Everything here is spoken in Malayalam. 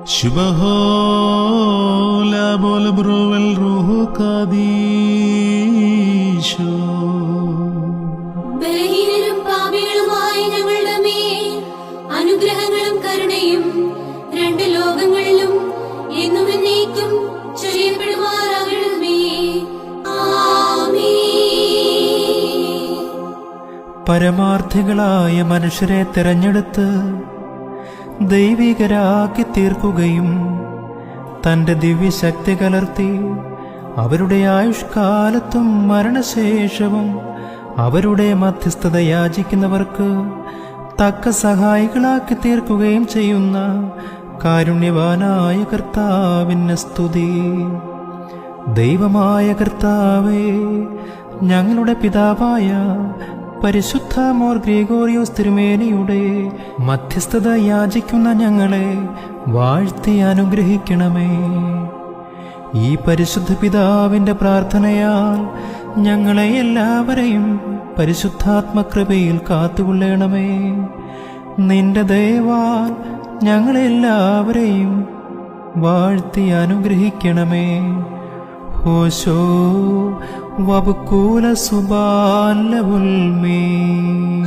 ശുഭഹോല ബോൽ ബ്രോവൽ റൂഹു കാദീശോ. ബലഹീനരും പാപികളുമായ ഞങ്ങളുടെ മേൽ അനുഗ്രഹങ്ങളും കരുണയും രണ്ട് ലോകങ്ങളിലും എന്നും എന്നേക്കും ചൊരിയപ്പെടുമാറാകണമേ. ആമേൻ. പരമാർത്ഥികളായ മനുഷ്യരെ തിരഞ്ഞെടുത്ത് ദൈവികരാക്കി തീർക്കുകയും തന്റെ ദിവ്യശക്തി കലർത്തി അവരുടെ ആയുഷ്കാലത്തും മരണശേഷവും അവരുടെ മധ്യസ്ഥത യാചിക്കുന്നവർക്ക് തക്ക സഹായികളാക്കി തീർക്കുകയും ചെയ്യുന്ന കാരുണ്യവാനായ കർത്താവിന് സ്തുതി. ദൈവമായ കർത്താവേ, ഞങ്ങളുടെ പിതാവായ പരിശുദ്ധ മോർ ഗ്രിഗോറിയോസ് തിരുമേനിയുടെ മധ്യസ്ഥത യാചിക്കുന്ന ഞങ്ങളെ വാഴ്ത്തി അനുഗ്രഹിക്കണമേ. ഈ പരിശുദ്ധ പിതാവിന്റെ പ്രാർത്ഥനയാൽ ഞങ്ങളെ എല്ലാവരെയും പരിശുദ്ധാത്മകൃപയിൽ കാത്തുകൊള്ളണമേ. നിന്റെ ദയവാൽ ഞങ്ങളെല്ലാവരെയും വാഴ്ത്തി അനുഗ്രഹിക്കണമേ. ഹോശോ വബുക്കൂല സുബാൻ ലഹുൽ മീൻ.